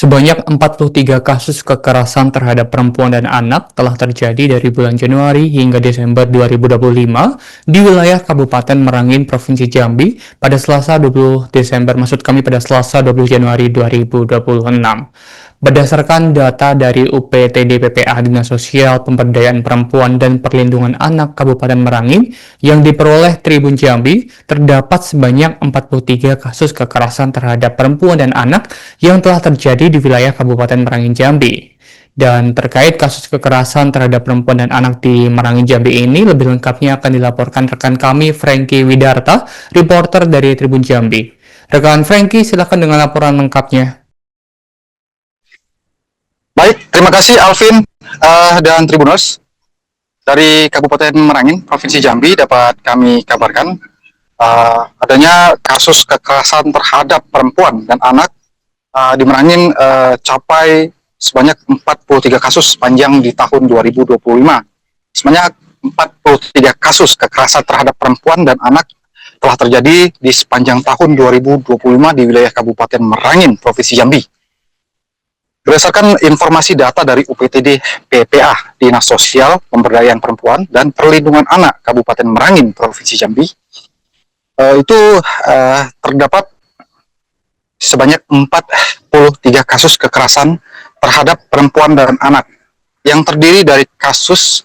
Sebanyak 43 kasus kekerasan terhadap perempuan dan anak telah terjadi dari bulan Januari hingga Desember 2025 di wilayah Kabupaten Merangin, Provinsi Jambi pada Selasa 20 Desember, maksud kami pada Selasa 20 Januari 2026. Berdasarkan data dari UPTD PPA Dinas Sosial Pemberdayaan Perempuan dan Perlindungan Anak Kabupaten Merangin yang diperoleh Tribun Jambi, terdapat sebanyak 43 kasus kekerasan terhadap perempuan dan anak yang telah terjadi di wilayah Kabupaten Merangin Jambi. Dan terkait kasus kekerasan terhadap perempuan dan anak di Merangin Jambi ini, lebih lengkapnya akan dilaporkan rekan kami Franky Widarta, reporter dari Tribun Jambi. Rekan Franky, silakan dengan laporan lengkapnya. Baik, terima kasih Alvin dan Tribuners. Dari Kabupaten Merangin, Provinsi Jambi dapat kami kabarkan adanya kasus kekerasan terhadap perempuan dan anak di Merangin capai sebanyak 43 kasus sepanjang di tahun 2025. Sebanyak 43 kasus kekerasan terhadap perempuan dan anak telah terjadi di sepanjang tahun 2025 di wilayah Kabupaten Merangin, Provinsi Jambi. Berdasarkan informasi data dari UPTD PPA, Dinas Sosial Pemberdayaan Perempuan dan Perlindungan Anak Kabupaten Merangin, Provinsi Jambi, terdapat sebanyak 43 kasus kekerasan terhadap perempuan dan anak yang terdiri dari kasus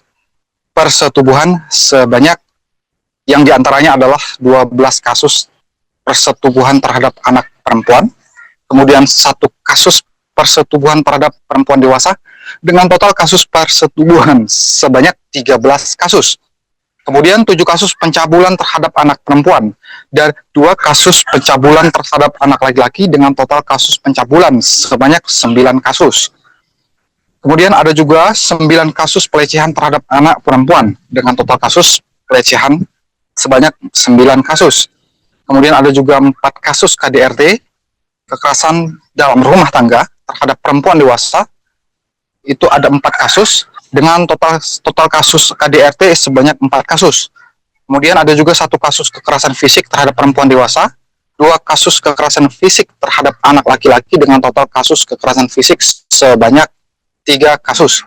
persetubuhan sebanyak yang diantaranya adalah 12 kasus persetubuhan terhadap anak perempuan, kemudian 1 kasus persetubuhan terhadap perempuan dewasa dengan total kasus persetubuhan sebanyak 13 kasus. Kemudian 7 kasus pencabulan terhadap anak perempuan dan 2 kasus pencabulan terhadap anak laki-laki dengan total kasus pencabulan sebanyak 9 kasus. Kemudian ada juga 9 kasus pelecehan terhadap anak perempuan dengan total kasus pelecehan sebanyak 9 kasus. Kemudian ada juga 4 kasus KDRT, kekerasan dalam rumah tangga terhadap perempuan dewasa, itu ada 4 kasus dengan total kasus KDRT sebanyak 4 kasus. Kemudian ada juga 1 kasus kekerasan fisik terhadap perempuan dewasa, 2 kasus kekerasan fisik terhadap anak laki-laki dengan total kasus kekerasan fisik sebanyak 3 kasus.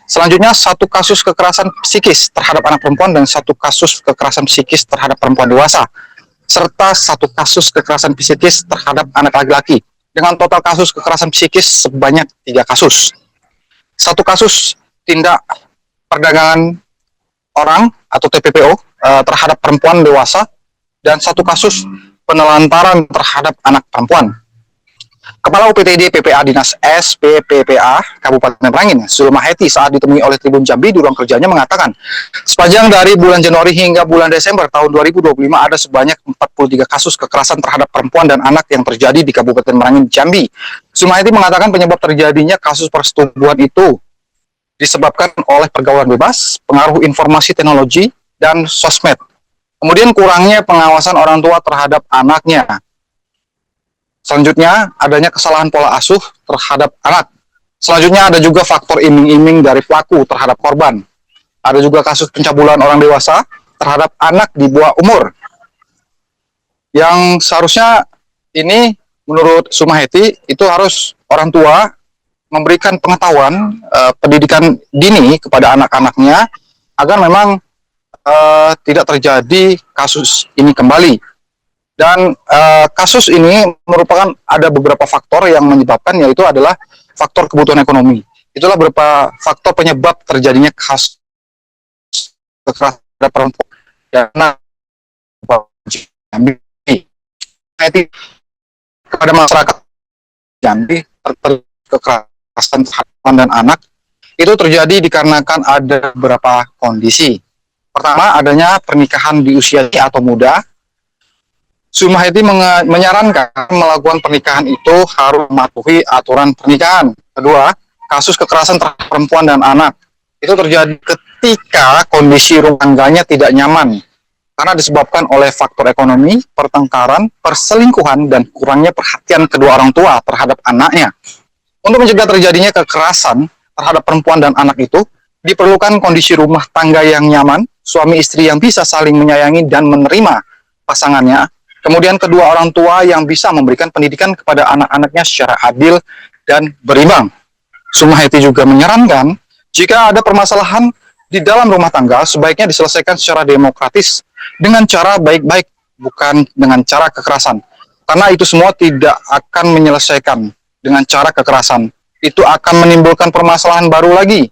Selanjutnya 1 kasus kekerasan psikis terhadap anak perempuan dan 1 kasus kekerasan psikis terhadap perempuan dewasa, serta 1 kasus kekerasan psikis terhadap anak laki-laki dengan total kasus kekerasan psikis sebanyak 3 kasus. 1 kasus tindak perdagangan orang atau TPPO terhadap perempuan dewasa dan 1 kasus penelantaran terhadap anak perempuan. Kepala UPTD PPA Dinas SPPPA Kabupaten Merangin, Zulma Heti, saat ditemui oleh Tribun Jambi di ruang kerjanya mengatakan, sepanjang dari bulan Januari hingga bulan Desember tahun 2025 ada sebanyak 43 kasus kekerasan terhadap perempuan dan anak yang terjadi di Kabupaten Merangin, Jambi. Zulma Heti mengatakan penyebab terjadinya kasus persetubuhan itu disebabkan oleh pergaulan bebas, pengaruh informasi teknologi, dan sosmed. Kemudian kurangnya pengawasan orang tua terhadap anaknya. Selanjutnya, adanya kesalahan pola asuh terhadap anak. Selanjutnya, ada juga faktor iming-iming dari pelaku terhadap korban. Ada juga kasus pencabulan orang dewasa terhadap anak di bawah umur. Yang seharusnya ini, menurut Sumaheti, itu harus orang tua memberikan pengetahuan, pendidikan dini kepada anak-anaknya, agar memang tidak terjadi kasus ini kembali. Dan kasus ini merupakan ada beberapa faktor yang menyebabkan, yaitu adalah faktor kebutuhan ekonomi. Itulah beberapa faktor penyebab terjadinya kasus kekerasan terhadap perempuan dan anak kepada masyarakat Jambi terkait kekerasan terhadap perempuan dan anak itu terjadi dikarenakan ada beberapa kondisi. Pertama, adanya pernikahan di usia atau muda. Sumaheti menyarankan melakukan pernikahan itu harus mematuhi aturan pernikahan. Kedua, kasus kekerasan terhadap perempuan dan anak itu terjadi ketika kondisi rumah tangganya tidak nyaman karena disebabkan oleh faktor ekonomi, pertengkaran, perselingkuhan, dan kurangnya perhatian kedua orang tua terhadap anaknya. Untuk mencegah terjadinya kekerasan terhadap perempuan dan anak itu, diperlukan kondisi rumah tangga yang nyaman, suami istri yang bisa saling menyayangi dan menerima pasangannya. Kemudian kedua orang tua yang bisa memberikan pendidikan kepada anak-anaknya secara adil dan berimbang. Sumaheti juga menyarankan jika ada permasalahan di dalam rumah tangga sebaiknya diselesaikan secara demokratis dengan cara baik-baik, bukan dengan cara kekerasan. Karena itu semua tidak akan menyelesaikan dengan cara kekerasan. Itu akan menimbulkan permasalahan baru lagi.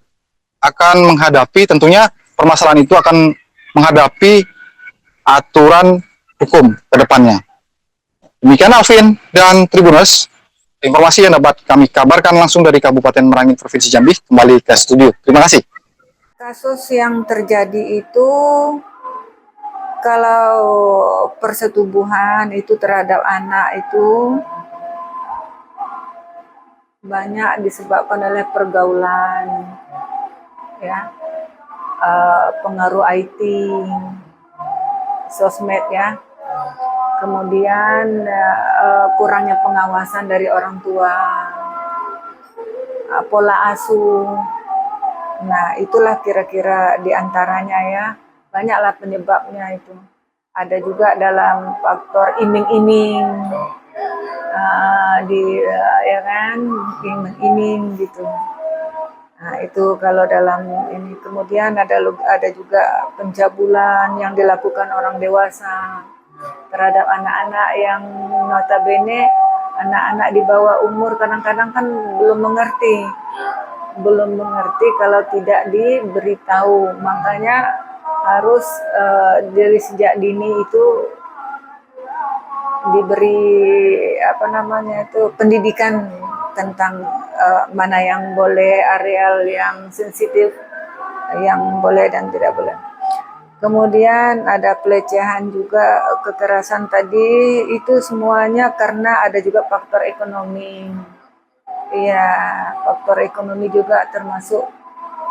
Akan menghadapi, tentunya permasalahan itu akan menghadapi aturan hukum ke depannya. Demikian Alvin dan Tribuners, informasi yang dapat kami kabarkan langsung dari Kabupaten Merangin, Provinsi Jambi. Kembali ke studio. Terima kasih. Kasus yang terjadi itu kalau persetubuhan itu terhadap anak itu banyak disebabkan oleh pergaulan, ya, pengaruh IT, sosmed, ya, kemudian kurangnya pengawasan dari orang tua, pola asuh. Nah, itulah kira-kira diantaranya, ya. Banyaklah penyebabnya itu. Ada juga dalam faktor iming-iming, ya kan, iming-iming gitu. Nah, itu kalau dalam ini. Kemudian ada juga pencabulan yang dilakukan orang dewasa terhadap anak-anak yang notabene anak-anak di bawah umur kadang-kadang kan belum mengerti kalau tidak diberitahu. Makanya harus dari sejak dini itu diberi pendidikan tentang mana yang boleh, areal yang sensitif, yang boleh dan tidak boleh. Kemudian ada pelecehan juga, kekerasan tadi, itu semuanya karena ada juga faktor ekonomi. Iya, faktor ekonomi juga termasuk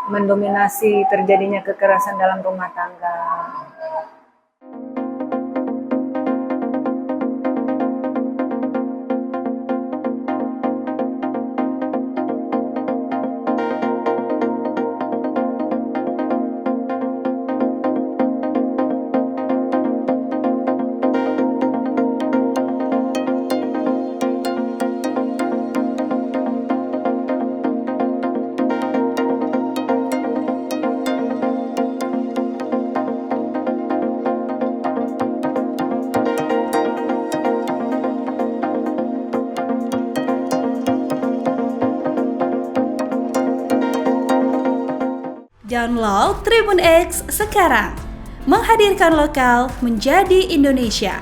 mendominasi terjadinya kekerasan dalam rumah tangga. Download Tribun X sekarang, menghadirkan lokal menjadi Indonesia.